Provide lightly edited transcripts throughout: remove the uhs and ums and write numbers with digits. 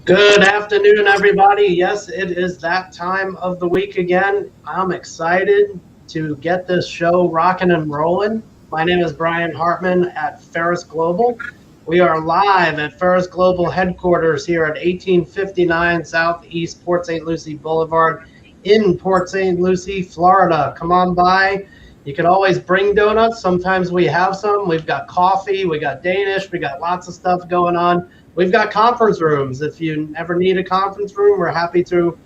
Good afternoon, everybody. Yes, it is that time of the week again. I'm excited to get this show rocking and rolling. My name is Brian Hartman at Pharus Global. We are live at Pharus Global headquarters here at 1859 Southeast Port St. Lucie Boulevard in Port St. Lucie, Florida. Come on by. You can always bring donuts. Sometimes we have some. We've got coffee. We got Danish. We got lots of stuff going on. We've got conference rooms. If you ever need a conference room, we're happy to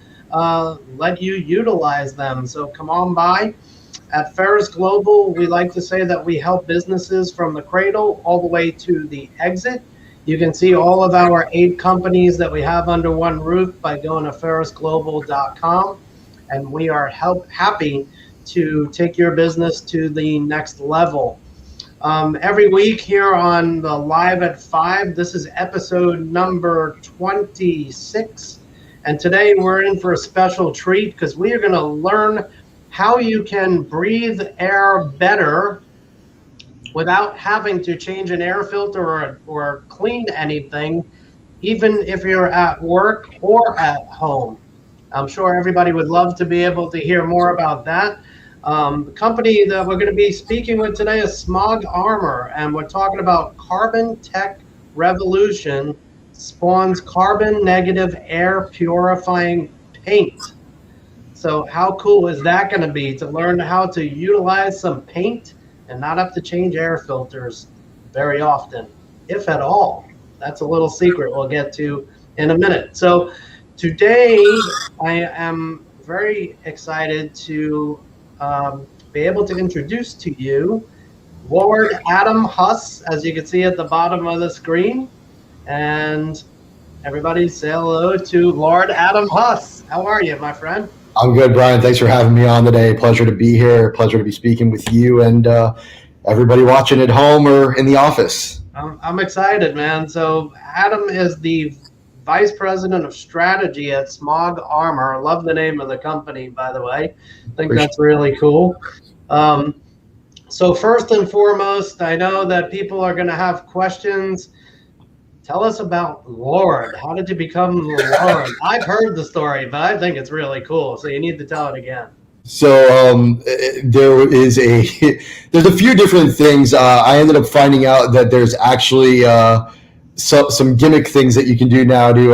let you utilize them. So come on by. At Pharus Global, we like to say that we help businesses from the cradle all the way to the exit. You can see all of our 8 companies that we have under one roof by going to pharusglobal.com. And we are happy to take your business to the next level. Every week here on the Live at 5, this is episode number 26. And today we're in for a special treat because we are going to learn how you can breathe air better without having to change an air filter or clean anything, even if you're at work or at home. I'm sure everybody would love to be able to hear more about that. The company that we're going to be speaking with today is Smog, and we're talking about Carbon Tech Revolution spawns carbon negative air purifying paint. So how cool is that going to be to learn how to utilize some paint and not have to change air filters very often, if at all? That's a little secret we'll get to in a minute. So today I am very excited to be able to introduce to you Lord Adamhuss, as you can see at the bottom of the screen. And everybody say hello to Lord Adamhuss. How are you, my friend? I'm good, Brian. Thanks for having me on today. Pleasure to be here. Pleasure to be speaking with you and everybody watching at home or in the office. I'm excited, man. So Adam is the Vice President of Strategy at Smog Armor. I love the name of the company, by the way. I think that's really cool. So first and foremost, I know that people are going to have questions. Tell us about Lord. How did you become Lord? I've heard the story, but I think it's really cool. So you need to tell it again. So there's a few different things. I ended up finding out that there's actually some gimmick things that you can do now to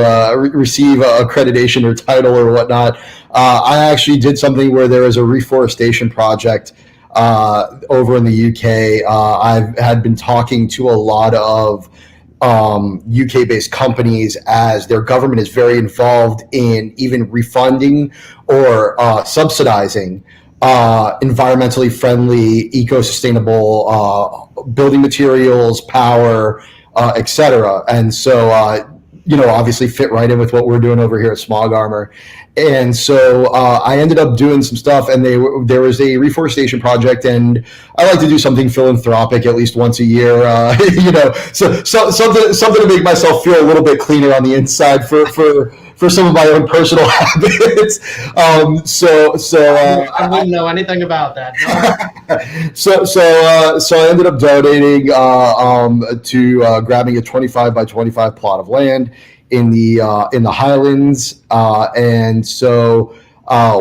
receive accreditation or title or whatnot. I actually did something where there was a reforestation project over in the UK. I had been talking to a lot of UK-based companies, as their government is very involved in even refunding or subsidizing environmentally friendly, eco-sustainable building materials, power, etc. And so, obviously fit right in with what we're doing over here at Smog Armor. And so I ended up doing some stuff, and there was a reforestation project, and I like to do something philanthropic at least once a year, so something to make myself feel a little bit cleaner on the inside for some of my own personal habits. I wouldn't know anything about that. No. So I ended up donating to grabbing a 25 by 25 plot of land in the Highlands, and so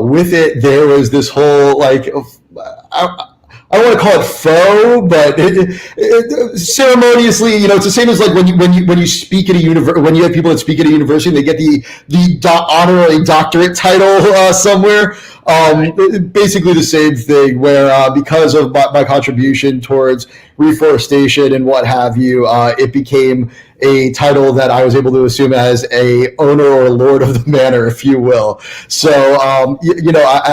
with it there was this whole I don't want to call it faux, but it ceremoniously, it's the same as like when you speak at a when you have people that speak at a university and they get the honorary doctorate title somewhere. Basically the same thing, where because of my contribution towards reforestation and what have you, it became a title that I was able to assume as a owner or lord of the manor, if you will. So,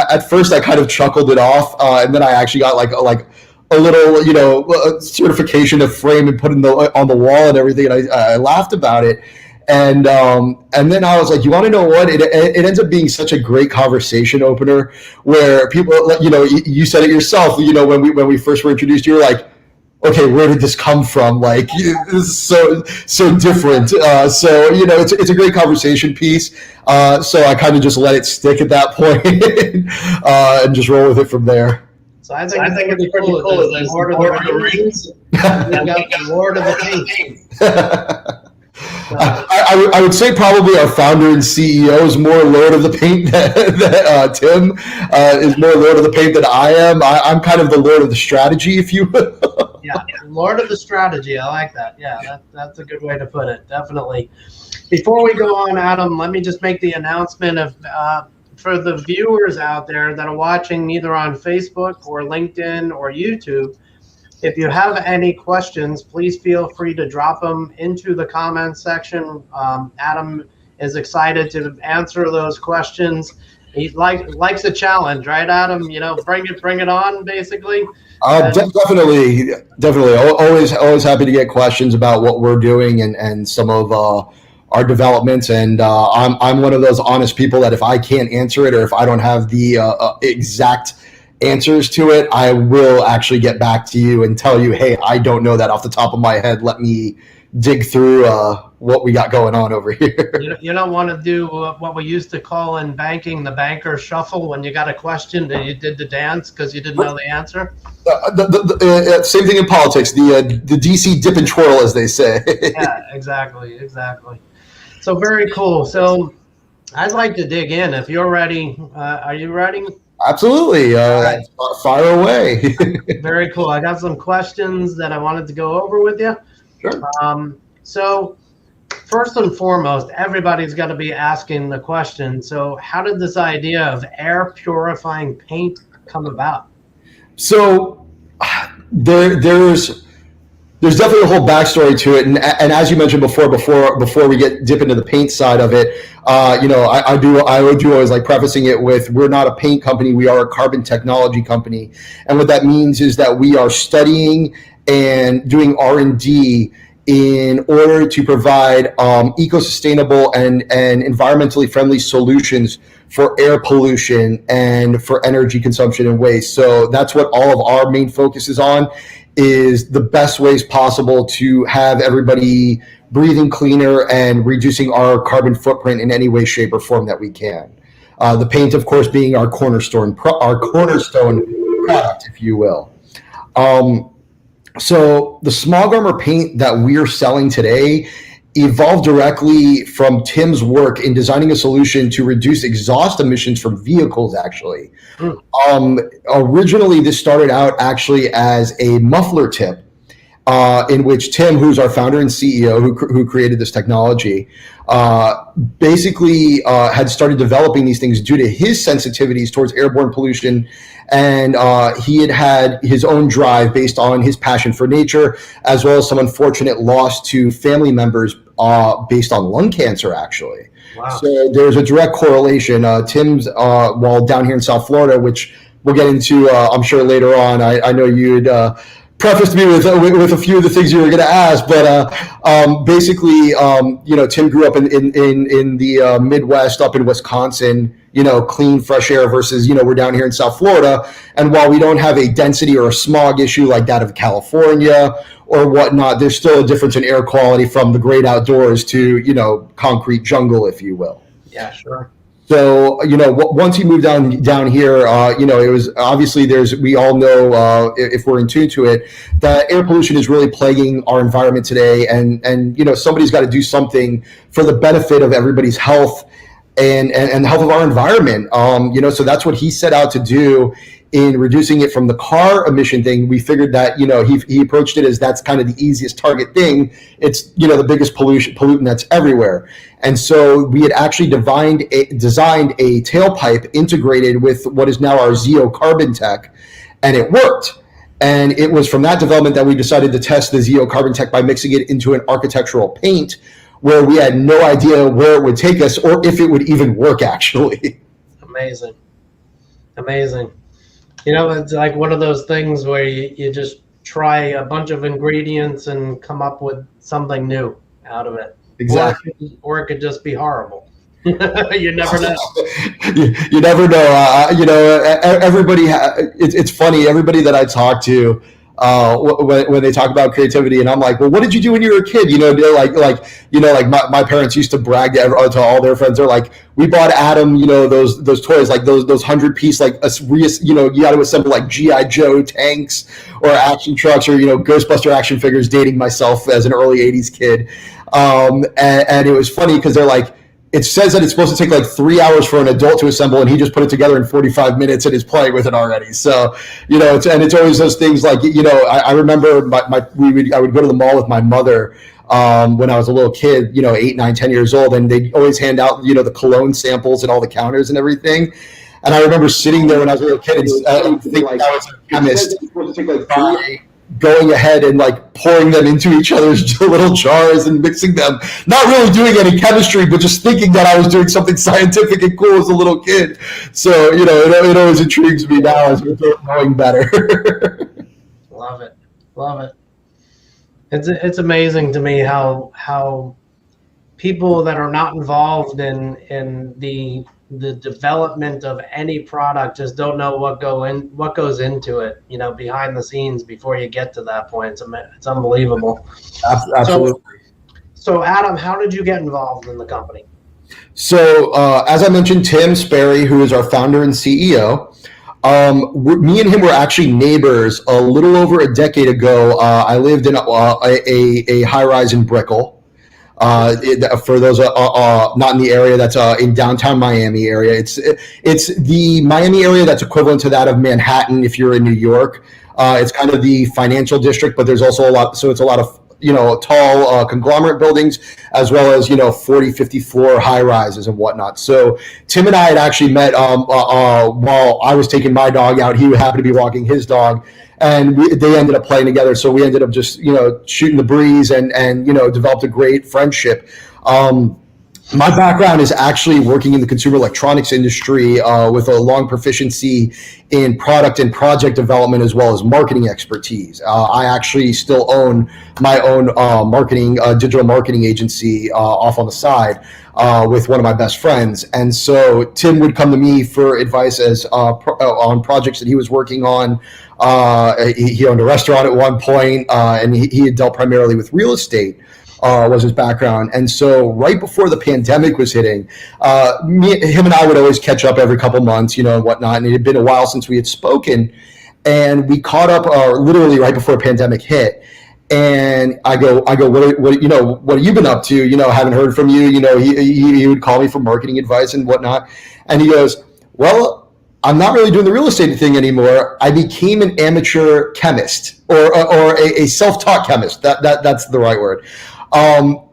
at first I kind of chuckled it off, and then I actually got like a little, certification to frame and put on the wall and everything, and I laughed about it. And then I was like, you want to know what? It ends up being such a great conversation opener, where people, you said it yourself, when we first were introduced, you were like, okay, where did this come from? Like, this is so different. It's a great conversation piece. So I kind of just let it stick at that point and just roll with it from there. So I think it's pretty cool. There's Lord of the Rings. And we got the Lord of the Paint. I would say probably our founder and CEO is more lord of the paint than Tim is more lord of the paint than I am. I'm kind of the lord of the strategy, if you will. Yeah, lord of the strategy. I like that. Yeah, that's a good way to put it. Definitely. Before we go on, Adam, let me just make the announcement of for the viewers out there that are watching either on Facebook or LinkedIn or YouTube. If you have any questions, please feel free to drop them into the comments section. Adam is excited to answer those questions. He likes a challenge, right, Adam? You know, bring it on, basically. Definitely. Always happy to get questions about what we're doing and some of our developments. And I'm one of those honest people that if I can't answer it or if I don't have the exact answers to it, I will actually get back to you and tell you, hey, I don't know that off the top of my head. Let me dig through what we got going on over here. You don't want to do what we used to call in banking the banker shuffle when you got a question and you did the dance because you didn't know the answer. Same thing in politics, the DC dip and twirl, as they say. Yeah, exactly. So very cool. So I'd like to dig in. If you're ready, are you ready? Absolutely. Right. Fire away. Very cool. I got some questions that I wanted to go over with you. Sure. So first and foremost, everybody's got to be asking the question. So how did this idea of air purifying paint come about? So there's definitely a whole backstory to it, and as you mentioned before we dip into the paint side of it, I do always like prefacing it with, we're not a paint company, we are a carbon technology company, and what that means is that we are studying and doing R&D in order to provide eco-sustainable and environmentally friendly solutions for air pollution and for energy consumption and waste. So that's what all of our main focus is on, is the best ways possible to have everybody breathing cleaner and reducing our carbon footprint in any way, shape, or form that we can. The paint, of course, being our cornerstone product, if you will. So the Smog Armor paint that we're selling today evolved directly from Tim's work in designing a solution to reduce exhaust emissions from vehicles, actually. Originally, this started out actually as a muffler tip, in which Tim, who's our founder and CEO, who created this technology, basically had started developing these things due to his sensitivities towards airborne pollution. And he had his own drive based on his passion for nature, as well as some unfortunate loss to family members based on lung cancer, actually. Wow. So there's a direct correlation. Tim's, while down here in South Florida, which we'll get into, I'm sure later on, I know you'd prefaced me with a few of the things you were going to ask, but basically, Tim grew up in the Midwest, up in Wisconsin. Clean, fresh air versus, we're down here in South Florida. And while we don't have a density or a smog issue like that of California or whatnot, there's still a difference in air quality from the great outdoors to, concrete jungle, if you will. Yeah, sure. So, once he moved down here, it was obviously we all know, if we're in tune to it, that air pollution is really plaguing our environment today. And somebody's got to do something for the benefit of everybody's health and the health of our environment. So that's what he set out to do in reducing it from the car emission thing. We figured that, he approached it as that's kind of the easiest target thing. It's, the biggest pollutant that's everywhere. And so we had actually designed a tailpipe integrated with what is now our Zeo carbon tech, and it worked. And it was from that development that we decided to test the Zeo carbon tech by mixing it into an architectural paint, where we had no idea where it would take us or if it would even work, actually. Amazing. It's like one of those things where you just try a bunch of ingredients and come up with something new out of it. Exactly. Or it could just be horrible. You never know. You never know. Everybody, it's funny, everybody that I talk to, when they talk about creativity, and I'm like, well, what did you do when you were a kid? They're like my parents used to brag to all their friends. They're like, we bought Adam, those toys, like those 100-piece, like you got to assemble like GI Joe tanks or action trucks or Ghostbuster action figures. Dating myself as an early '80s kid, and it was funny because they're like, it says that it's supposed to take like 3 hours for an adult to assemble, and he just put it together in 45 minutes and is playing with it already. So, it's always those things like, I remember I would go to the mall with my mother when I was a little kid, 8, 9, 10 years old, and they'd always hand out, the cologne samples at all the counters and everything. And I remember sitting there when I was a little kid and thinking I was a chemist, going ahead and like pouring them into each other's little jars and mixing them, not really doing any chemistry, but just thinking that I was doing something scientific and cool as a little kid. So, it always intrigues me now as we're knowing better. Love it. It's amazing to me how people that are not involved in the development of any product just don't know what goes into it, behind the scenes before you get to that point. It's unbelievable. Absolutely. So Adam, how did you get involved in the company? So as I mentioned, Tim Sperry, who is our founder and CEO, me and him were actually neighbors a little over a decade ago. I lived in a high-rise in Brickell. For those not in the area, that's in downtown Miami area. It's the Miami area that's equivalent to that of Manhattan if you're in New York. It's kind of the financial district, but there's also it's a lot of tall conglomerate buildings, as well as 40, 50 floor high rises and whatnot. So Tim and I had actually met while I was taking my dog out. He happened to be walking his dog, and they ended up playing together. So we ended up just shooting the breeze and developed a great friendship. My background is actually working in the consumer electronics industry with a long proficiency in product and project development, as well as marketing expertise. I actually still own my own digital marketing agency off on the side with one of my best friends. And so Tim would come to me for advice on projects that he was working on. He owned a restaurant at one point, and he had dealt primarily with real estate. Was his background. And so right before the pandemic was hitting, him and I would always catch up every couple months, and whatnot. And it had been a while since we had spoken, and we caught up literally right before the pandemic hit. And I go, what have you been up to? Haven't heard from you. He would call me for marketing advice and whatnot. And he goes, well, I'm not really doing the real estate thing anymore. I became an amateur chemist or a self-taught chemist. That's the right word.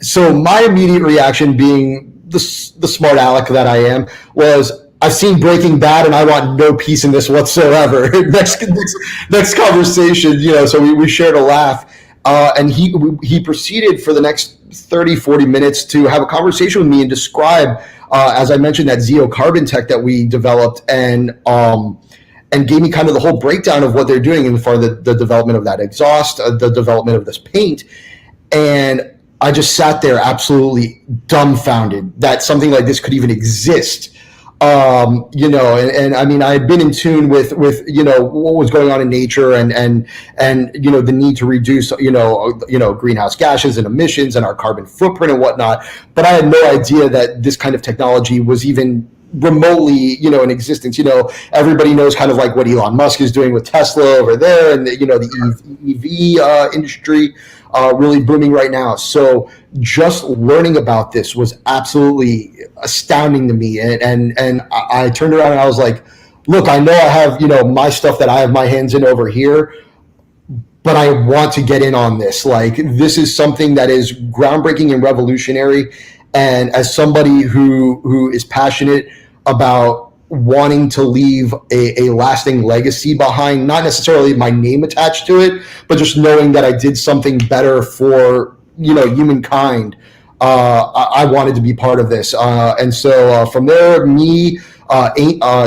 So my immediate reaction, being the smart aleck that I am, was, I've seen Breaking Bad and I want no piece in this whatsoever. next conversation, so we shared a laugh. And he proceeded for the next 30, 40 minutes to have a conversation with me and describe, as I mentioned, that Zeo carbon tech that we developed, and gave me kind of the whole breakdown of what they're doing in for the development of that exhaust, the development of this paint. And I just sat there absolutely dumbfounded that something like this could even exist. And I mean, I had been in tune with what was going on in nature and the need to reduce greenhouse gases and emissions and our carbon footprint and whatnot. But I had no idea that this kind of technology was even remotely in existence. Everybody knows kind of like what Elon Musk is doing with Tesla over there, and the EV industry really booming right now. So just learning about this was absolutely astounding to me. And I turned around and I was like, look, I know I have, my stuff that I have my hands in over here, but I want to get in on this. Like, this is something that is groundbreaking and revolutionary. And as somebody who is passionate about wanting to leave a lasting legacy behind, not necessarily my name attached to it, but just knowing that I did something better for humankind, I wanted to be part of this. And so from there, me,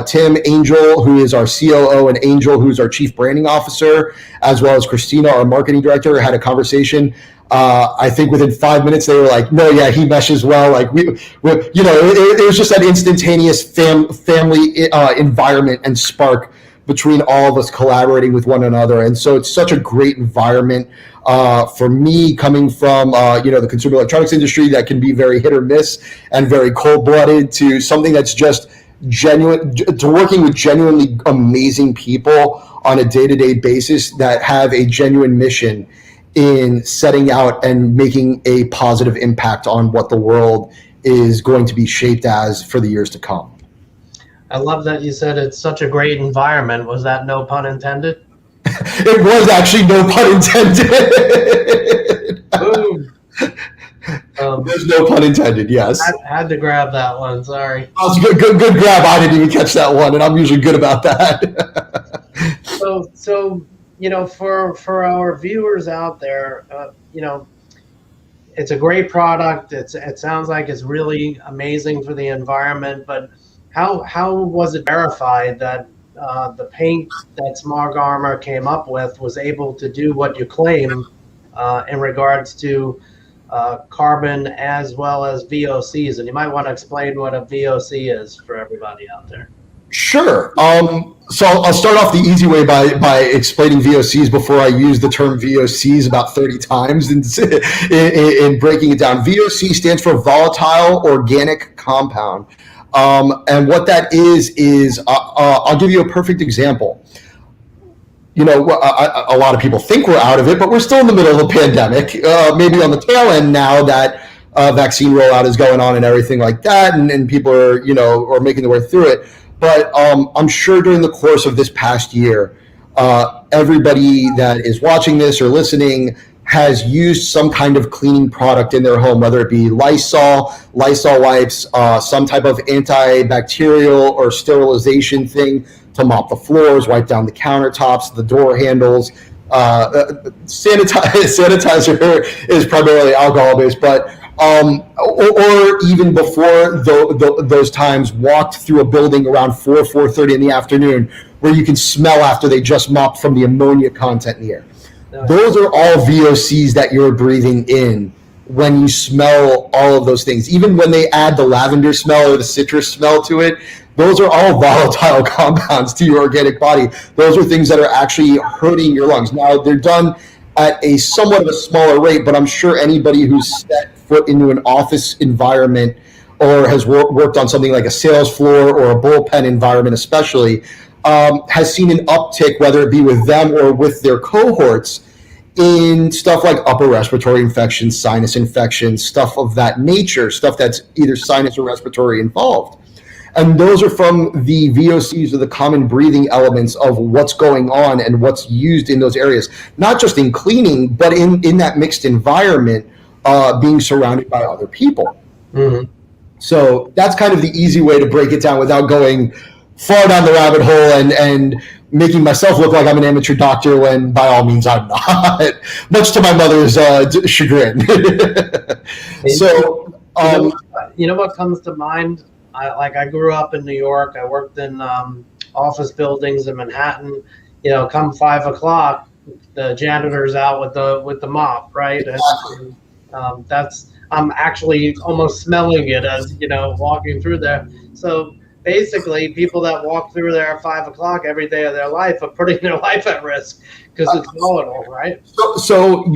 Tim, Angel, who is our COO, and Angel, who's our Chief Branding Officer, as well as Christina, our Marketing Director, had a conversation. I think within 5 minutes they were like, no, yeah, he meshes well. Like it was just that instantaneous family environment and spark between all of us collaborating with one another. And so it's such a great environment for me, coming from the consumer electronics industry that can be very hit or miss and very cold-blooded, to something that's just genuine, to working with genuinely amazing people on a day-to-day basis that have a genuine mission in setting out and making a positive impact on what the world is going to be shaped as for the years to come. I love that you said it's such a great environment. Was that no pun intended? It was actually no pun intended. Boom. There's no pun intended, yes. I had to grab that one, sorry. That was a good grab. I didn't even catch that one, and I'm usually good about that. So for our viewers out there, it's a great product. It sounds like it's really amazing for the environment, but how was it verified that the paint that Smog Armor came up with was able to do what you claim in regards to carbon as well as VOCs? And you might want to explain what a VOC is for everybody out there. Sure. So I'll start off the easy way by explaining VOCs before I use the term VOCs about 30 times in breaking it down. VOC stands for volatile organic compound. And what that is I'll give you a perfect example. A lot of people think we're out of it, but we're still in the middle of a pandemic, maybe on the tail end now that vaccine rollout is going on and everything like that, and people are making their way through it. But I'm sure during the course of this past year, everybody that is watching this or listening has used some kind of cleaning product in their home, whether it be Lysol wipes, some type of antibacterial or sterilization thing to mop the floors, wipe down the countertops, the door handles. Sanitizer is primarily alcohol-based, but or even before those times, walked through a building around 4:30 in the afternoon where you can smell after they just mopped from the ammonia content in the air. Those are all VOCs that you're breathing in when you smell all of those things. Even when they add the lavender smell or the citrus smell to it, those are all volatile compounds to your organic body. Those are things that are actually hurting your lungs. Now, they're done at a somewhat of a smaller rate, but I'm sure anybody who's set foot into an office environment or has worked on something like a sales floor or a bullpen environment especially, has seen an uptick, whether it be with them or with their cohorts, in stuff like upper respiratory infections, sinus infections, stuff of that nature, stuff that's either sinus or respiratory involved. And those are from the VOCs, or the common breathing elements of what's going on and what's used in those areas, not just in cleaning, but in that mixed environment, being surrounded by other people. Mm-hmm. So that's kind of the easy way to break it down without going far down the rabbit hole and making myself look like I'm an amateur doctor when by all means I'm not, much to my mother's chagrin. So, you know what comes to mind? I grew up in New York. I worked in office buildings in Manhattan. Come 5 o'clock, the janitor's out with the mop, right? And, I'm actually almost smelling it as walking through there. So basically, people that walk through there at 5 o'clock every day of their life are putting their life at risk because it's volatile, right? So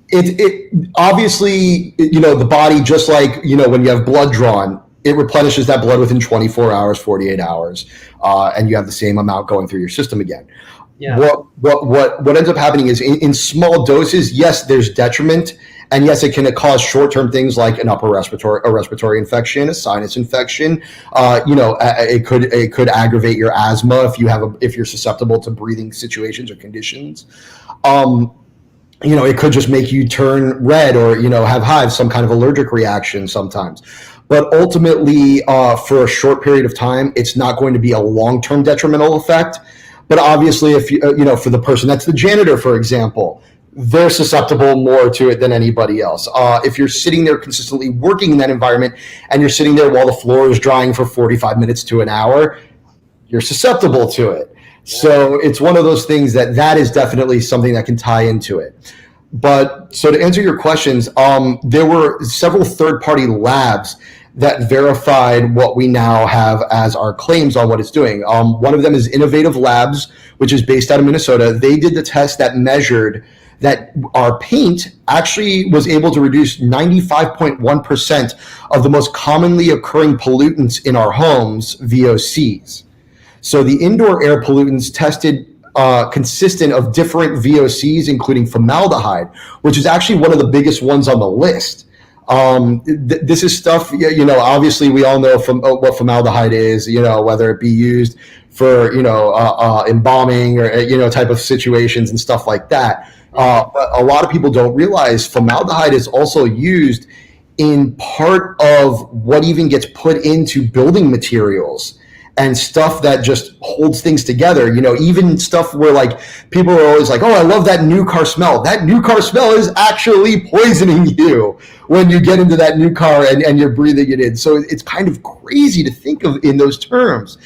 it obviously, the body, just like when you have blood drawn, it replenishes that blood within 24 hours, 48 hours, and you have the same amount going through your system again. Yeah. What ends up happening is in small doses, yes, there's detriment, and yes, it can cause short-term things like a respiratory infection, a sinus infection. It could aggravate your asthma if you're susceptible to breathing situations or conditions. It could just make you turn red or have hives, some kind of allergic reaction sometimes. But ultimately, for a short period of time, it's not going to be a long-term detrimental effect. But obviously, if for the person that's the janitor, for example, they're susceptible more to it than anybody else. If you're sitting there consistently working in that environment and you're sitting there while the floor is drying for 45 minutes to an hour, you're susceptible to it. So it's one of those things that is definitely something that can tie into it. But so to answer your questions, there were several third-party labs that verified what we now have as our claims on what it's doing. One of them is Innovative Labs, which is based out of Minnesota. They did the test that measured that our paint actually was able to reduce 95.1% of the most commonly occurring pollutants in our homes, VOCs. So the indoor air pollutants tested consistent of different VOCs, including formaldehyde, which is actually one of the biggest ones on the list. This is stuff, obviously we all know from what formaldehyde is, whether it be used for, embalming or, type of situations and stuff like that. But a lot of people don't realize formaldehyde is also used in part of what even gets put into building materials and stuff that just holds things together. Even stuff where like people are always like, oh, I love that new car smell. That new car smell is actually poisoning you when you get into that new car and you're breathing it in. So it's kind of crazy to think of in those terms.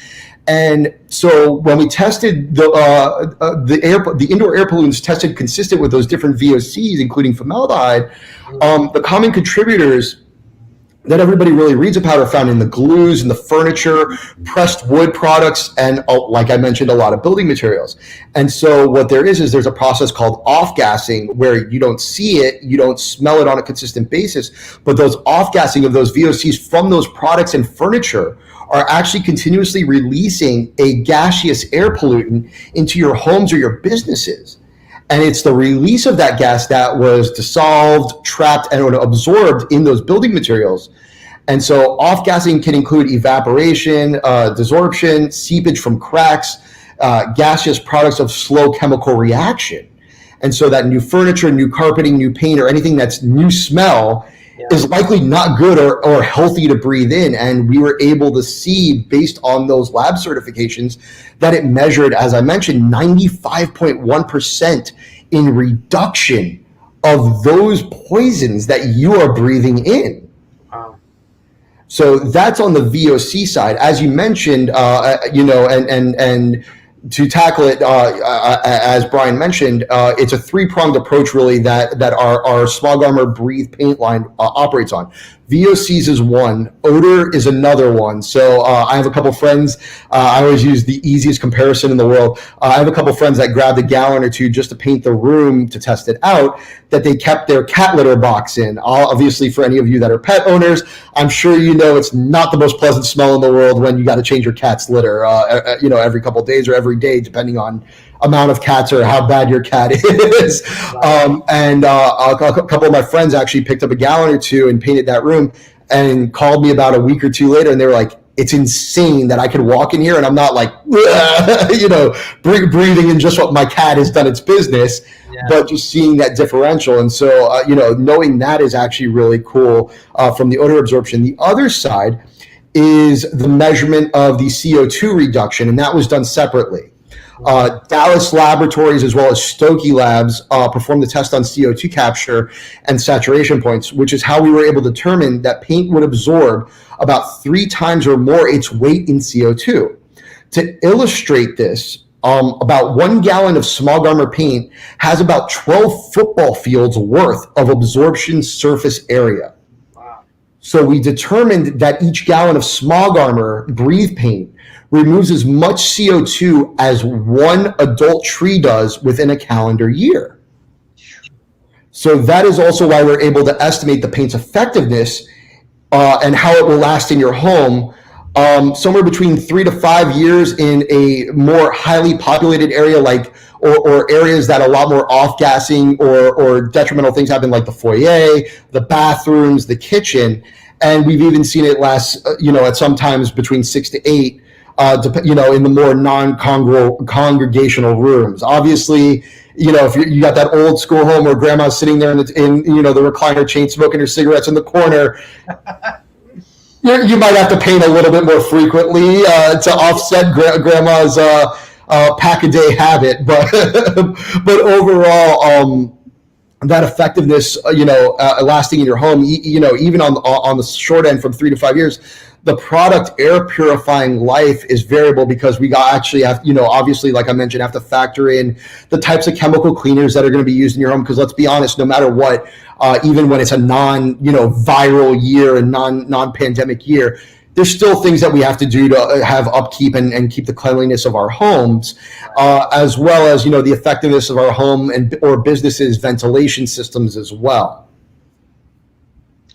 And so when we tested the indoor air pollutants tested consistent with those different VOCs, including formaldehyde, the common contributors that everybody really reads about are found in the glues and the furniture, pressed wood products, and like I mentioned, a lot of building materials. And so what there is there's a process called off-gassing where you don't see it, you don't smell it on a consistent basis, but those off-gassing of those VOCs from those products and furniture are actually continuously releasing a gaseous air pollutant into your homes or your businesses. And it's the release of that gas that was dissolved, trapped, and absorbed in those building materials. And so off-gassing can include evaporation, desorption, seepage from cracks, gaseous products of slow chemical reaction. And so that new furniture, new carpeting, new paint, or anything that's new smell is likely not good or healthy to breathe in. And we were able to see, based on those lab certifications, that it measured, as I mentioned, 95.1% in reduction of those poisons that you are breathing in. Wow. So that's on the VOC side. As you mentioned, and to tackle it, as Brian mentioned, it's a three-pronged approach really that our Smog Armor Breathe paint line operates on. VOCs is one, odor is another one. So I have a couple friends, I always use the easiest comparison in the world. I have a couple friends that grabbed a gallon or two just to paint the room to test it out, that they kept their cat litter box in. Obviously, for any of you that are pet owners, I'm sure you know it's not the most pleasant smell in the world when you got to change your cat's litter, every couple of days or every day, depending on amount of cats or how bad your cat is. And a couple of my friends actually picked up a gallon or two and painted that room and called me about a week or two later, and they were like, it's insane that I could walk in here and I'm not like, breathing in just what my cat has done its business, but just seeing that differential. And so, knowing that is actually really cool from the odor absorption. The other side is the measurement of the CO2 reduction, and that was done separately. Dallas Laboratories as well as Stokey Labs performed the test on CO2 capture and saturation points, which is how we were able to determine that paint would absorb about 3 times or more its weight in CO2. To illustrate this, about 1 gallon of Smog Armor paint has about 12 football fields worth of absorption surface area. Wow. So we determined that each gallon of Smog Armor Breathe paint removes as much CO2 as one adult tree does within a calendar year. So that is also why we're able to estimate the paint's effectiveness and how it will last in your home, somewhere between 3 to 5 years in a more highly populated area, like or areas that a lot more off-gassing or detrimental things happen, like the foyer, the bathrooms, the kitchen. And we've even seen it last, at sometimes between 6 to 8. In the more non-congregational rooms. Obviously, if you got that old school home where grandma's sitting there in the recliner chain smoking her cigarettes in the corner, you might have to paint a little bit more frequently to offset grandma's pack-a-day habit. But overall, that effectiveness, lasting in your home, even on the short end from 3 to 5 years, the product air purifying life is variable because we actually have, obviously, like I mentioned, have to factor in the types of chemical cleaners that are going to be used in your home. Because let's be honest, no matter what, even when it's a viral year and non-pandemic year, there's still things that we have to do to have upkeep and keep the cleanliness of our homes, as well as, the effectiveness of our home or businesses' ventilation systems as well.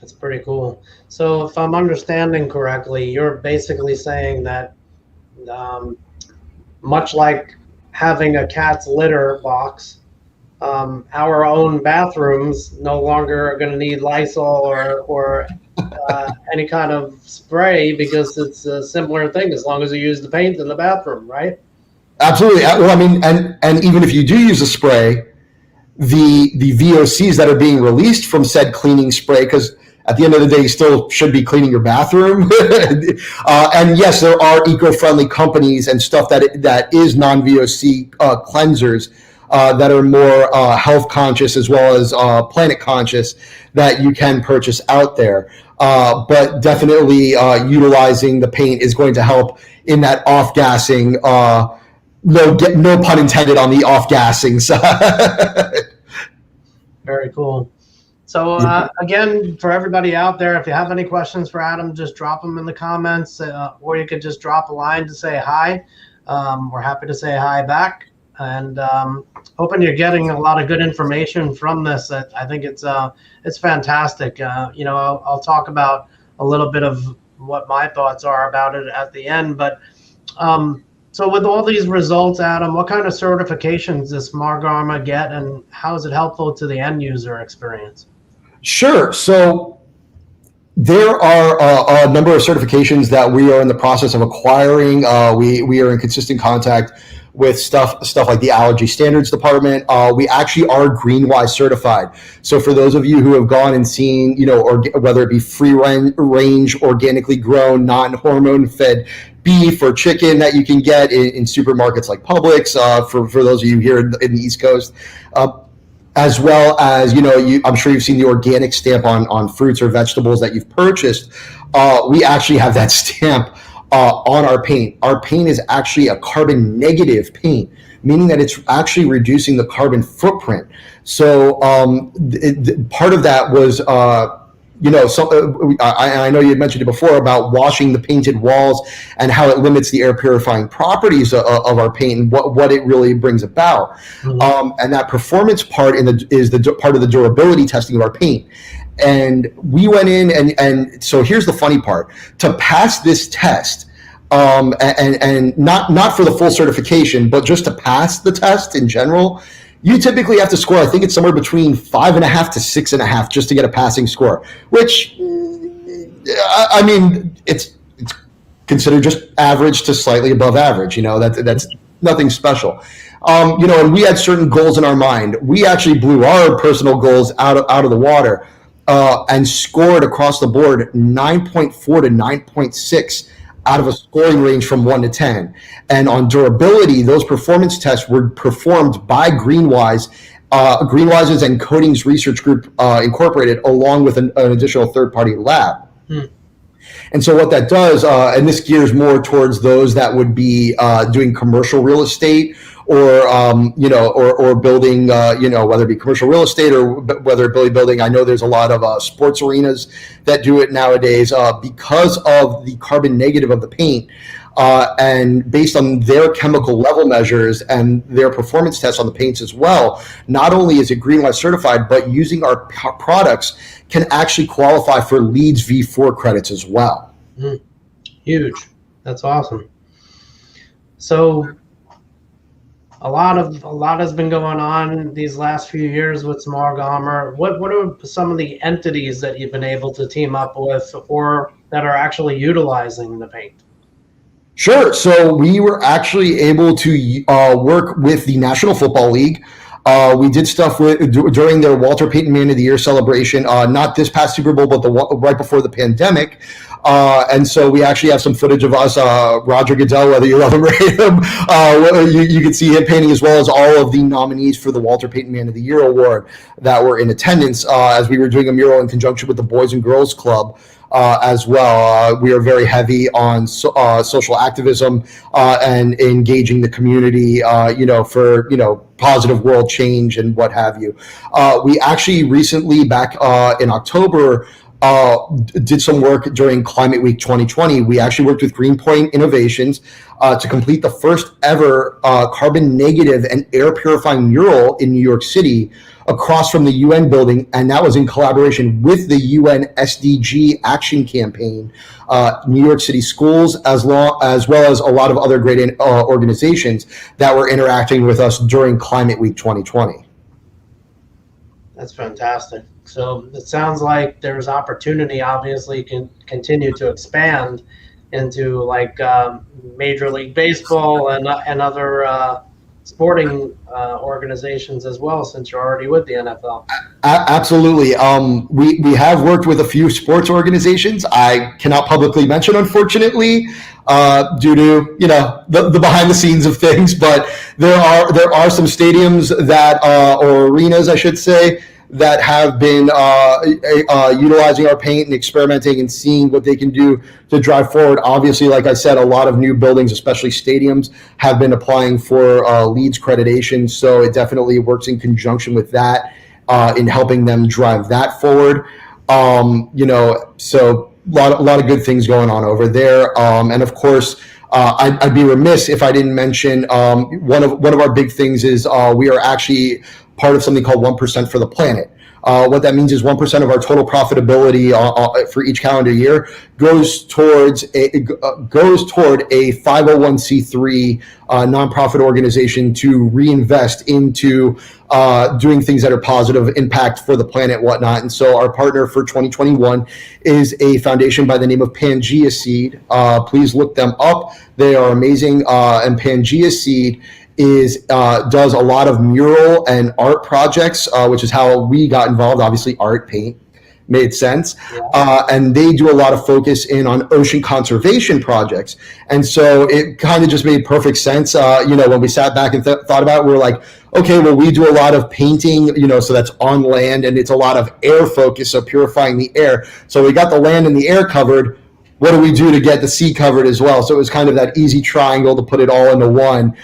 That's pretty cool. So if I'm understanding correctly, you're basically saying that much like having a cat's litter box, our own bathrooms no longer are going to need Lysol or any kind of spray because it's a similar thing as long as you use the paint in the bathroom, right? Absolutely. Well, I mean, and even if you do use a spray, the VOCs that are being released from said cleaning spray, because at the end of the day, you still should be cleaning your bathroom. And yes, there are eco-friendly companies and stuff that is non-VOC cleansers that are more health conscious as well as planet conscious that you can purchase out there. But definitely utilizing the paint is going to help in that off-gassing. No pun intended on the off-gassing side. Very cool. So again, for everybody out there, if you have any questions for Adam, just drop them in the comments, or you could just drop a line to say hi. We're happy to say hi back, and hoping you're getting a lot of good information from this. I think it's fantastic. I'll talk about a little bit of what my thoughts are about it at the end, but so with all these results, Adam, what kind of certifications does Smog Armor get, and how is it helpful to the end user experience? Sure. So there are a number of certifications that we are in the process of acquiring. We are in consistent contact with stuff like the Allergy Standards Department. We actually are GreenWise certified. So for those of you who have gone and seen, or whether it be free range, organically grown, non-hormone fed beef or chicken that you can get in supermarkets like Publix, for those of you here in the East Coast, as well as, I'm sure you've seen the organic stamp on fruits or vegetables that you've purchased. We actually have that stamp on our paint. Our paint is actually a carbon negative paint, meaning that it's actually reducing the carbon footprint. So part of that was, I know you had mentioned it before about washing the painted walls and how it limits the air purifying properties of our paint and what it really brings about. Mm-hmm. And that performance part is the part of the durability testing of our paint. And we went in and so here's the funny part. To pass this test, and not for the full certification, but just to pass the test in general, you typically have to score, I think it's somewhere between 5.5 to 6.5 just to get a passing score, which, I mean, it's considered just average to slightly above average. That's nothing special. And we had certain goals in our mind. We actually blew our personal goals out of the water and scored across the board 9.4 to 9.6 out of a scoring range from 1 to 10. And on durability, those performance tests were performed by GreenWise, GreenWise's and Coatings Research Group Incorporated, along with an additional third-party lab. And so what that does, and this gears more towards those that would be doing commercial real estate or building, whether it be commercial real estate or whether it be building. I know there's a lot of sports arenas that do it nowadays because of the carbon negative of the paint. And based on their chemical level measures and their performance tests on the paints as well, not only is it GreenWise certified, but using our products can actually qualify for LEEDS V4 credits as well. Huge. That's awesome. So a lot has been going on these last few years with Smog Armor. What are some of the entities that you've been able to team up with or that are actually utilizing the paint? Sure. So we were actually able to work with the National Football League. We did stuff during their Walter Payton Man of the Year celebration, not this past Super Bowl, but right before the pandemic. And so we actually have some footage of us, Roger Goodell, whether you love him or hate him. You can see him painting, as well as all of the nominees for the Walter Payton Man of the Year award that were in attendance as we were doing a mural in conjunction with the Boys and Girls Club as well. We are very heavy on social activism and engaging the community, for positive world change and what have you. We actually recently, back in October, did some work during Climate Week 2020. We actually worked with Greenpoint Innovations to complete the first ever carbon negative and air purifying mural in New York City across from the UN building, and that was in collaboration with the UN SDG Action Campaign, New York City schools, as well as a lot of other great organizations that were interacting with us during Climate Week 2020. That's fantastic. So it sounds like there's opportunity, obviously, can continue to expand into like Major League Baseball and other sporting organizations as well, since you're already with the NFL. Absolutely. We have worked with a few sports organizations. I cannot publicly mention, unfortunately, due to the behind the scenes of things. But there are some stadiums that or arenas, I should say, that have been utilizing our paint and experimenting and seeing what they can do to drive forward. Obviously, like I said, a lot of new buildings, especially stadiums, have been applying for LEED accreditation. So it definitely works in conjunction with that in helping them drive that forward. So a lot of good things going on over there. And of course, I'd be remiss if I didn't mention one of our big things is we are actually part of something called 1% for the planet. What that means is 1% of our total profitability for each calendar year goes toward a 501c3 nonprofit organization to reinvest into doing things that are positive impact for the planet, whatnot. And so our partner for 2021 is a foundation by the name of Pangea Seed. Please look them up. They are amazing. And Pangea Seed does a lot of mural and art projects, which is how we got involved. Obviously, art, paint made sense. Yeah. And they do a lot of focus in on ocean conservation projects. And so it kind of just made perfect sense. When we sat back and thought about it, we were like, okay, well, we do a lot of painting, so that's on land, and it's a lot of air focus, so purifying the air. So we got the land and the air covered. What do we do to get the sea covered as well? So it was kind of that easy triangle to put it all into one.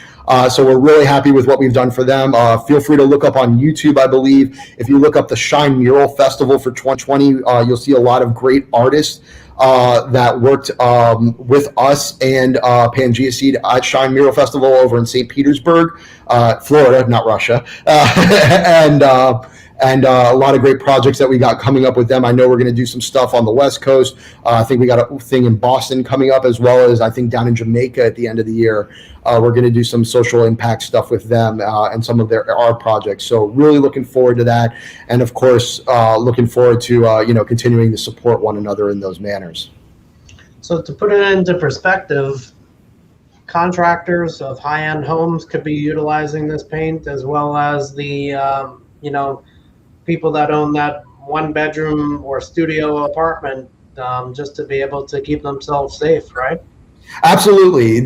So we're really happy with what we've done for them. Feel free to look up on YouTube, I believe. If you look up the Shine Mural Festival for 2020, you'll see a lot of great artists that worked with us and Pangea Seed at Shine Mural Festival over in St. Petersburg, Florida, not Russia. And a lot of great projects that we got coming up with them. I know we're going to do some stuff on the West Coast. I think we got a thing in Boston coming up, as well as I think down in Jamaica at the end of the year. We're going to do some social impact stuff with them and some of our projects. So really looking forward to that. And of course, looking forward to continuing to support one another in those manners. So to put it into perspective, contractors of high-end homes could be utilizing this paint, as well as the people that own that one-bedroom or studio apartment, just to be able to keep themselves safe, right? Absolutely.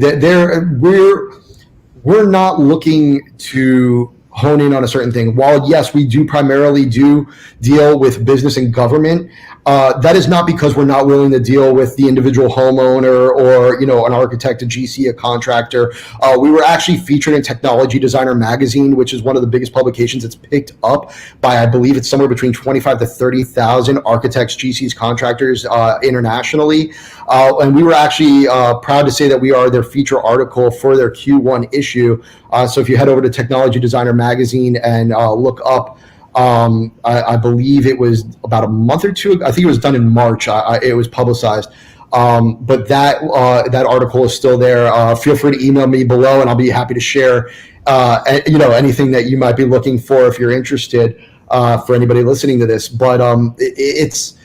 We're not looking to hone in on a certain thing. While yes, we do primarily deal with business and government, that is not because we're not willing to deal with the individual homeowner or an architect, a GC, a contractor. We were actually featured in Technology Designer magazine, which is one of the biggest publications. It's picked up by, I believe it's somewhere between 25 to 30,000 architects, GCs, contractors internationally. And we were actually proud to say that we are their feature article for their Q1 issue. So if you head over to Technology Designer magazine and look up, I believe it was about a month or two. I think it was done in March. It was publicized. But that article is still there. Feel free to email me below, and I'll be happy to share anything that you might be looking for if you're interested, for anybody listening to this. But it's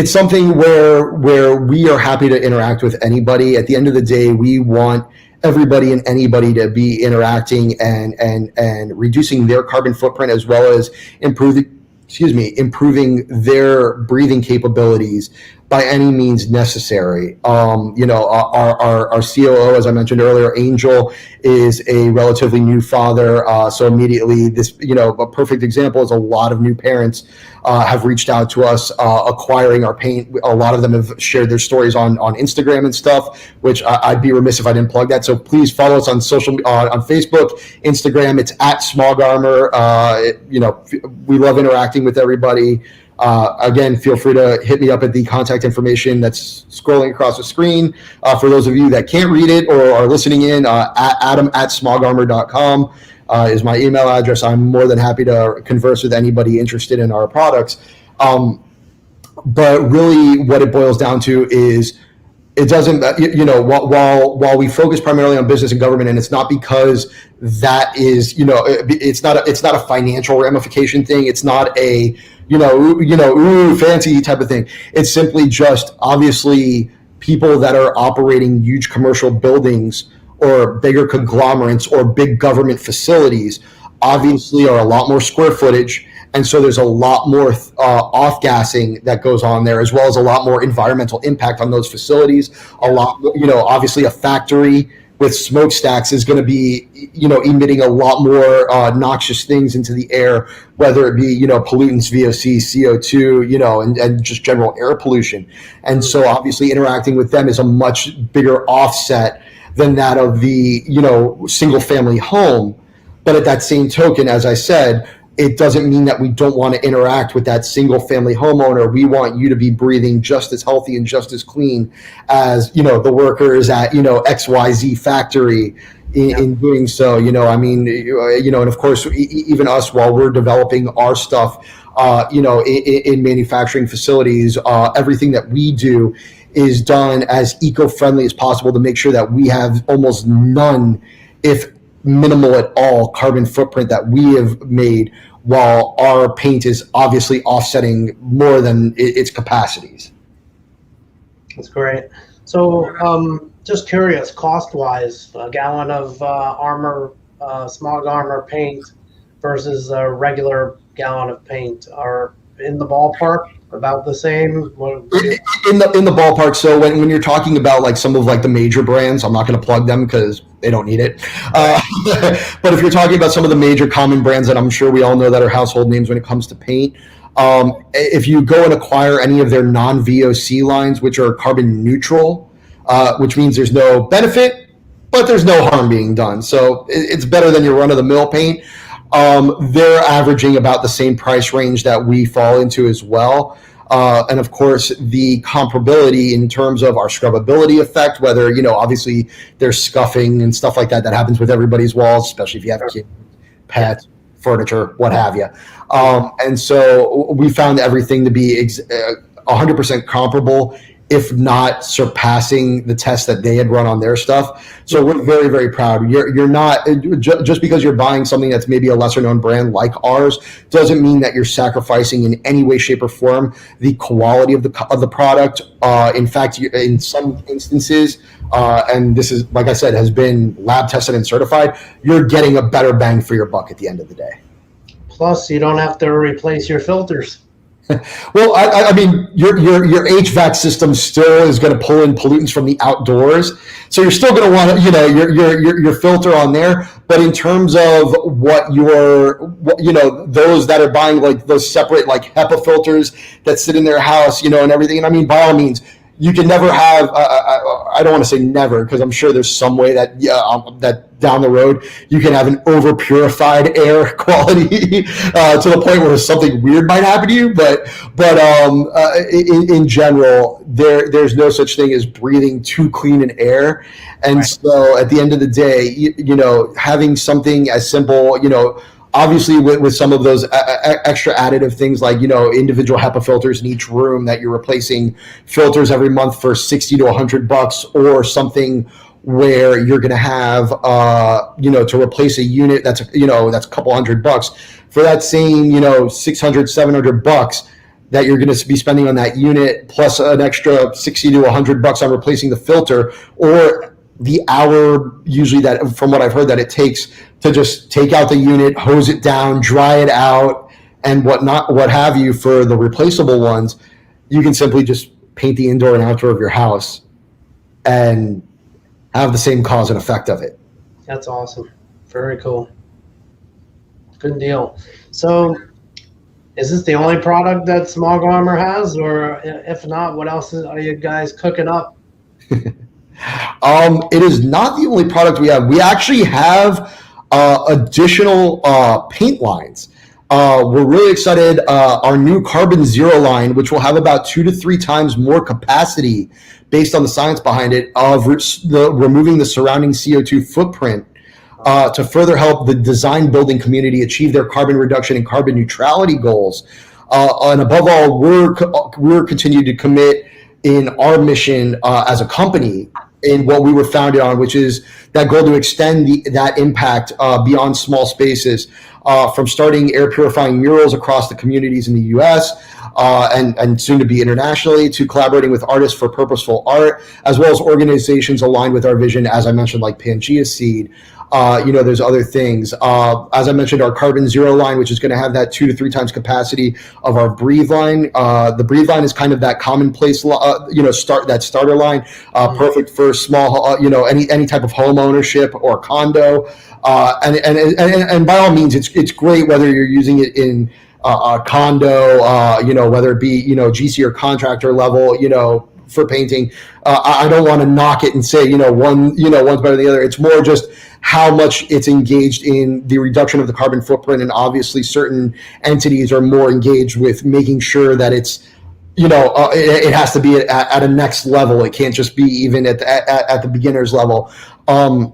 something where we are happy to interact with anybody. At the end of the day, we want everybody and anybody to be interacting and reducing their carbon footprint, as well as improving their breathing capabilities by any means necessary. Our COO, as I mentioned earlier, Angel, is a relatively new father. So immediately this, a perfect example is a lot of new parents have reached out to us acquiring our paint. A lot of them have shared their stories on Instagram and stuff, which I'd be remiss if I didn't plug that. So please follow us on on Facebook, Instagram. It's at Smog Armor. We love interacting with everybody. Again, feel free to hit me up at the contact information that's scrolling across the screen. For those of you that can't read it or are listening in, adam@smogarmor.com is my email address. I'm more than happy to converse with anybody interested in our products. But really what it boils down to is it doesn't, while we focus primarily on business and government, and it's not because that is, it's not a financial ramification thing. It's not a, fancy type of thing. It's simply just obviously people that are operating huge commercial buildings or bigger conglomerates or big government facilities obviously are a lot more square footage. And so there's a lot more off-gassing that goes on there, as well as a lot more environmental impact on those facilities. A lot, obviously a factory with smokestacks is going to be, emitting a lot more noxious things into the air, whether it be, pollutants, VOC, CO2, and just general air pollution. And so obviously interacting with them is a much bigger offset than that of the, single family home. But at that same token, as I said, it doesn't mean that we don't want to interact with that single family homeowner. We want you to be breathing just as healthy and just as clean as, the workers at, XYZ factory in doing so, and of course, even us, while we're developing our stuff, in manufacturing facilities, everything that we do is done as eco-friendly as possible to make sure that we have almost none, if minimal at all, carbon footprint that we have made, while our paint is obviously offsetting more than its capacities. That's great. So just curious, cost-wise, a gallon of Smog Armor paint versus a regular gallon of paint are in the ballpark, about the same? In the ballpark. So when you're talking about like some of like the major brands, I'm not going to plug them because they don't need it. But if you're talking about some of the major common brands that I'm sure we all know that are household names when it comes to paint, if you go and acquire any of their non-VOC lines, which are carbon neutral, which means there's no benefit, but there's no harm being done. So it's better than your run-of-the-mill paint. They're averaging about the same price range that we fall into as well. And of course, the comparability in terms of our scrubbability effect, whether, obviously there's scuffing and stuff like that happens with everybody's walls, especially if you have kids, pets, furniture, what have you. And so we found everything to be 100% comparable, if not surpassing the tests that they had run on their stuff. So we're very, very proud. You're not, just because you're buying something that's maybe a lesser known brand like ours, doesn't mean that you're sacrificing in any way, shape, or form the quality of the product. In fact, in some instances, and this is, like I said, has been lab tested and certified, you're getting a better bang for your buck at the end of the day. Plus, you don't have to replace your filters. Well, I mean, your HVAC system still is going to pull in pollutants from the outdoors, so you're still going to want your filter on there. But in terms of those that are buying like those separate like HEPA filters that sit in their house, and everything. And I mean, by all means, you can never have. I don't want to say never, because I'm sure there's some way that that down the road you can have an over purified air quality to the point where something weird might happen to you. But in general, there's no such thing as breathing too clean an air. And right. So at the end of the day, having something as simple, obviously with some of those extra additive things like, individual HEPA filters in each room that you're replacing filters every month for $60 to $100, or something where you're going to have, to replace a unit that's a couple $100 for that same, $600, $700 that you're going to be spending on that unit, plus an extra $60 to $100 on replacing the filter, or the hour usually that, from what I've heard, that it takes to just take out the unit, hose it down, dry it out, and what have you for the replaceable ones. You can simply just paint the indoor and outdoor of your house and have the same cause and effect of it. That's awesome. Very cool. Good deal. So is this the only product that Smog Armor has, or if not, what else are you guys cooking up? It is not the only product we have. We actually have additional paint lines. We're really excited. Our new Carbon Zero line, which will have about 2 to 3 times more capacity based on the science behind it, of removing the surrounding CO2 footprint to further help the design building community achieve their carbon reduction and carbon neutrality goals. And above all, we're continuing to commit in our mission as a company in what we were founded on, which is that goal to extend that impact beyond small spaces, from starting air purifying murals across the communities in the U.S. And soon to be internationally, to collaborating with artists for purposeful art, as well as organizations aligned with our vision, as I mentioned, like Pangea Seed. There's other things. As I mentioned, our Carbon Zero line, which is going to have that 2 to 3 times capacity of our Breathe line. The Breathe line is kind of that commonplace, starter line, perfect for small, any type of home ownership or condo. And by all means, it's great whether you're using it in a condo, whether it be, GC or contractor level, for painting. I don't want to knock it and say, one's better than the other. It's more just how much it's engaged in the reduction of the carbon footprint. And obviously certain entities are more engaged with making sure that it's, it has to be at a next level. It can't just be even at the beginner's level. I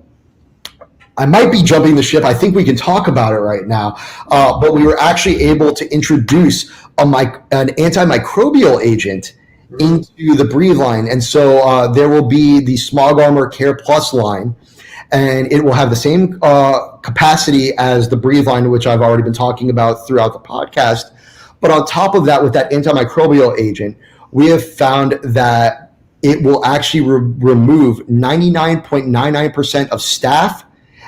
might be jumping the ship. I think we can talk about it right now. But we were actually able to introduce an antimicrobial agent into the Breathe line. And so there will be the Smog Armor Care Plus line, and it will have the same capacity as the Breathe line, which I've already been talking about throughout the podcast. But on top of that, with that antimicrobial agent, we have found that it will actually remove 99.99% of staph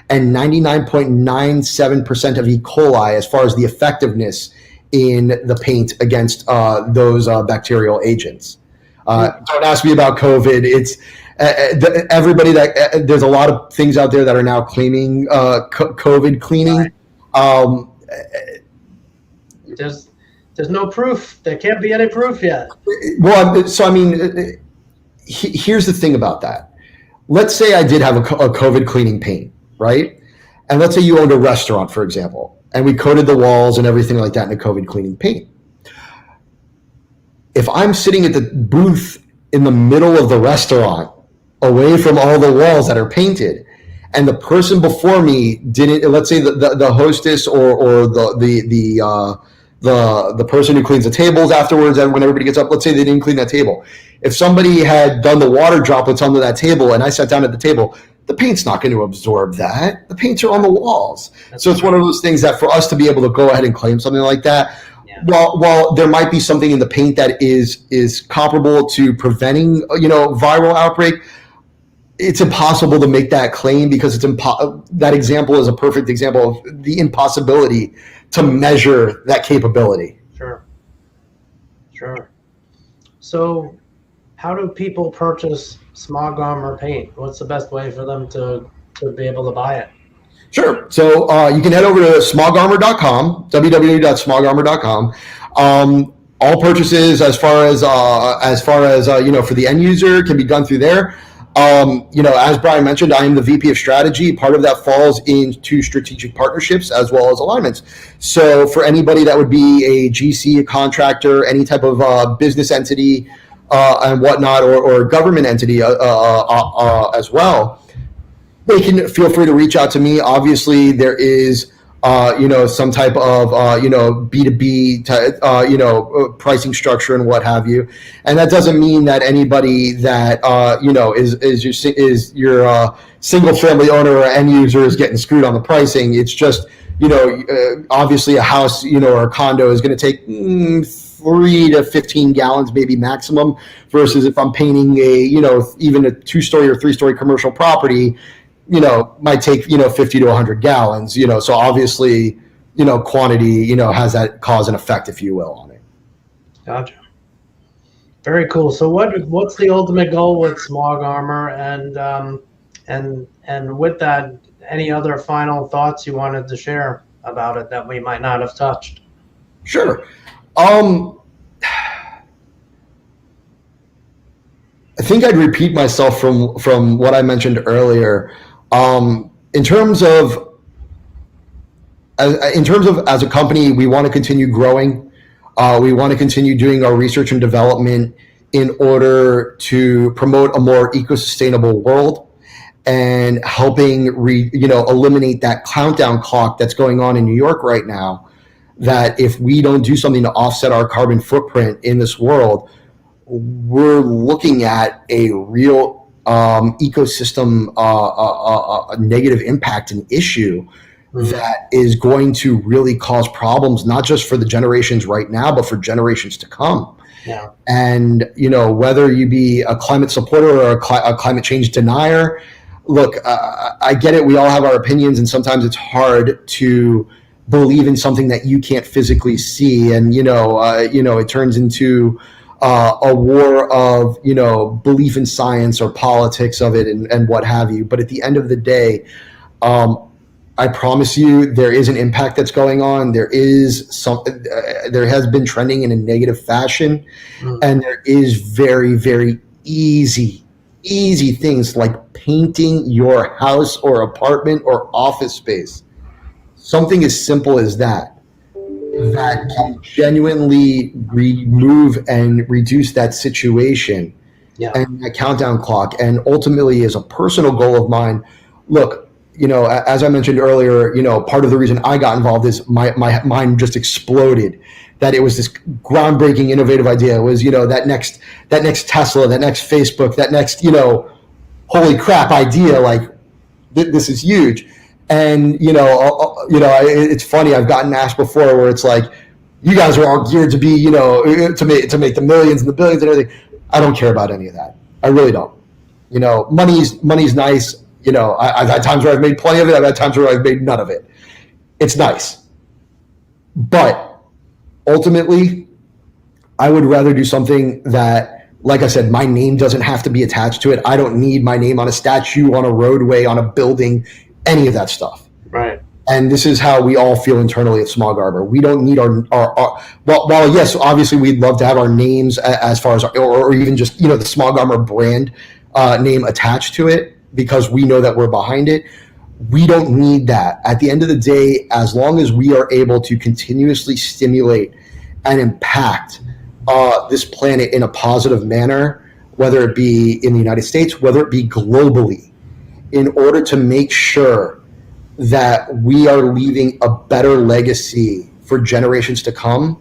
and 99.97% of E. coli as far as the effectiveness in the paint against those bacterial agents. Don't ask me about COVID. It's everybody that there's a lot of things out there that are now claiming COVID cleaning. There's no proof. There can't be any proof yet. Well, so I mean, here's the thing about that. Let's say I did have a COVID cleaning paint, right? And let's say you owned a restaurant, for example, and we coated the walls and everything like that in a COVID cleaning paint. If I'm sitting at the booth in the middle of the restaurant, away from all the walls that are painted, and the person before me didn't, let's say the hostess or the person who cleans the tables afterwards, and when everybody gets up, let's say they didn't clean that table. If somebody had done the water droplets onto that table and I sat down at the table, the paint's not going to absorb that. The paints are on the walls. So it's one of those things that for us to be able to go ahead and claim something like that, while there might be something in the paint that is comparable to preventing, viral outbreak, it's impossible to make that claim because that example is a perfect example of the impossibility to measure that capability. Sure. So how do people purchase Smog Armor paint? What's the best way for them to be able to buy it? Sure. So you can head over to smogarmor.com, www.smogarmor.com. All purchases as far as for the end user can be done through there. As Brian mentioned, I am the VP of strategy. Part of that falls into strategic partnerships as well as alignments. So for anybody that would be a GC, a contractor, any type of business entity and whatnot, or government entity as well, they can feel free to reach out to me. Obviously, there is some type of B2B pricing structure and what have you, and that doesn't mean that anybody that is your single family owner or end user is getting screwed on the pricing. It's just obviously a house or a condo is going to take 3 to 15 gallons maybe maximum, versus if I'm painting even a 2-story or 3-story commercial property, might take 50 to 100 gallons. So obviously quantity has that cause and effect, if you will, on it. Gotcha. Very cool. So what's the ultimate goal with Smog Armor, and with that, any other final thoughts you wanted to share about it that we might not have touched? Sure. I think I'd repeat myself from what I mentioned earlier. In terms of as a company, we want to continue growing. We want to continue doing our research and development in order to promote a more eco-sustainable world and helping eliminate that countdown clock that's going on in New York right now. That if we don't do something to offset our carbon footprint in this world, we're looking at a real ecosystem negative impact and issue that is going to really cause problems, not just for the generations right now, but for generations to come. Yeah. And, whether you be a climate supporter or a climate change denier, look, I get it. We all have our opinions, and sometimes it's hard to believe in something that you can't physically see. And, it turns into a war of, belief in science or politics of it and what have you. But at the end of the day, I promise you, there is an impact that's going on. There has been trending in a negative fashion, and there is very, very easy things like painting your house or apartment or office space. Something as simple as that can genuinely remove and reduce that situation and that countdown clock. And ultimately, as a personal goal of mine, look, as I mentioned earlier, part of the reason I got involved is my mind just exploded. That it was this groundbreaking, innovative idea. It was, that next Tesla, that next Facebook, that next, holy crap idea. Like, this is huge. And, it's funny. I've gotten asked before where it's like, you guys are all geared to be, to make the millions and the billions and everything. I don't care about any of that. I really don't. Money's nice. I've had times where I've made plenty of it. I've had times where I've made none of it. It's nice. But ultimately, I would rather do something that, like I said, my name doesn't have to be attached to it. I don't need my name on a statue, on a roadway, on a building, any of that stuff. Right. And this is how we all feel internally at Smog Arbor. We don't need our while yes, obviously we'd love to have our names as far as, or even just, the Smog Armor brand name attached to it, because we know that we're behind it. We don't need that. At the end of the day, as long as we are able to continuously stimulate and impact this planet in a positive manner, whether it be in the United States, whether it be globally, in order to make sure that we are leaving a better legacy for generations to come,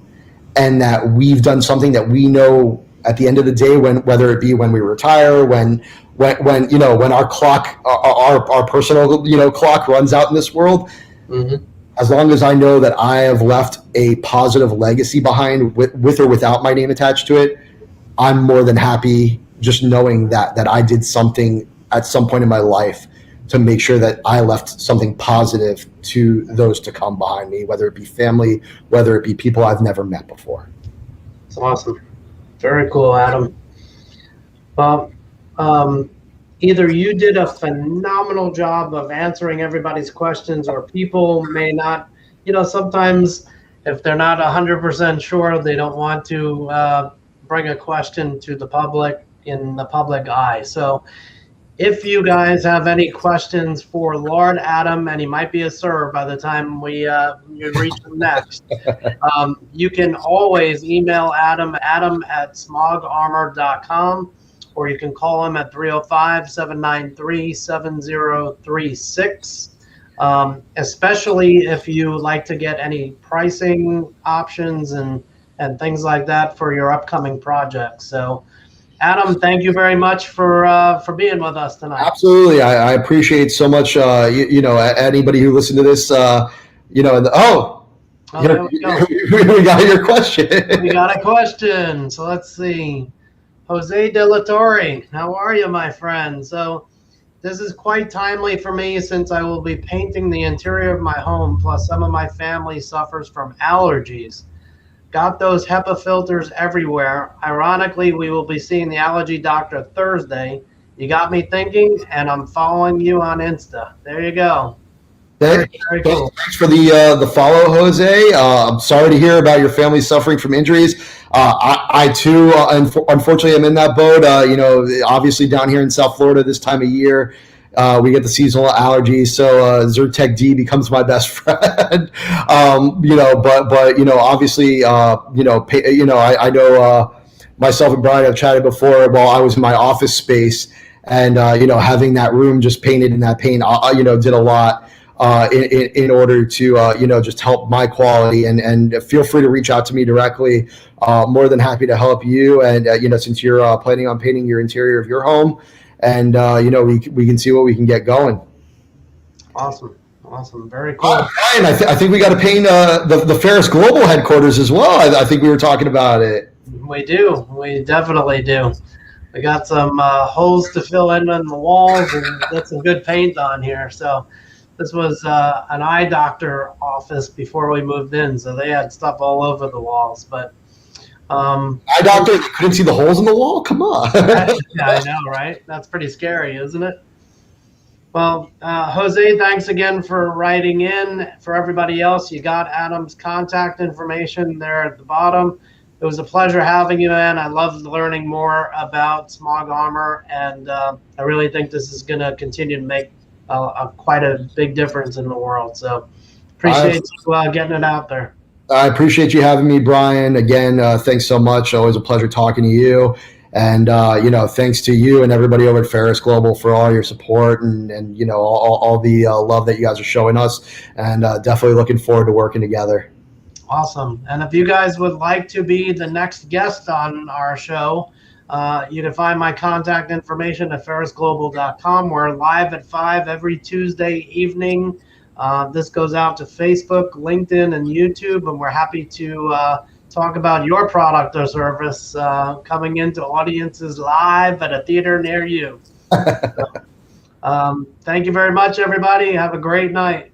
and that we've done something that we know at the end of the day, whether it be when we retire, when our clock, our personal, clock runs out in this world, as long as I know that I have left a positive legacy behind with or without my name attached to it, I'm more than happy just knowing that I did something at some point in my life to make sure that I left something positive to those to come behind me, whether it be family, whether it be people I've never met before. It's awesome. Very cool, Adam. Well, either you did a phenomenal job of answering everybody's questions, or people may not, sometimes if they're not 100% sure, they don't want to bring a question to the public in the public eye. So if you guys have any questions for Lord Adam, and he might be a sir by the time you reach him next, you can always email Adam at smogarmor.com, or you can call him at 305-793-7036. Especially if you like to get any pricing options and things like that for your upcoming projects. So, Adam, thank you very much for being with us tonight. Absolutely, I appreciate so much. Anybody who listened to this, there we go. We got your question. We got a question. So let's see. Jose De La Torre, how are you, my friend? So this is quite timely for me, since I will be painting the interior of my home, plus some of my family suffers from allergies. Got those HEPA filters everywhere. Ironically, we will be seeing the allergy doctor Thursday. You got me thinking, and I'm following you on Insta. There you go. Very, very cool. Thanks for the follow, Jose. I'm sorry to hear about your family suffering from injuries. I too, unfortunately, am in that boat. Obviously down here in South Florida this time of year, we get the seasonal allergies. So Zyrtec D becomes my best friend. Obviously, I know myself and Brian have chatted before while I was in my office space, and having that room just painted in that paint, did a lot. In order to just help my quality, and feel free to reach out to me directly. More than happy to help you, and since you're planning on painting your interior of your home, and we can see what we can get going. Awesome, very cool. Brian, I think we got to paint the Pharus Global headquarters as well. I think we were talking about it. We definitely do. We got some holes to fill in on the walls and get some good paint on here. So this was an eye doctor office before we moved in, so they had stuff all over the walls. But eye doctor, you couldn't see the holes in the wall? Come on. Yeah, I know, right? That's pretty scary, isn't it? Well, Jose, thanks again for writing in. For everybody else, you got Adam's contact information there at the bottom. It was a pleasure having you in. I loved learning more about Smog Armor, and I really think this is going to continue to make quite a big difference in the world. So appreciate you getting it out there. I appreciate you having me, Brian. Again, thanks so much. Always a pleasure talking to you. And, thanks to you and everybody over at Pharus Global for all your support and all the love that you guys are showing us. And definitely looking forward to working together. Awesome. And if you guys would like to be the next guest on our show, you can find my contact information at pharusglobal.com. We're live at 5 every Tuesday evening. This goes out to Facebook, LinkedIn, and YouTube, and we're happy to talk about your product or service coming into audiences live at a theater near you. Thank you very much, everybody. Have a great night.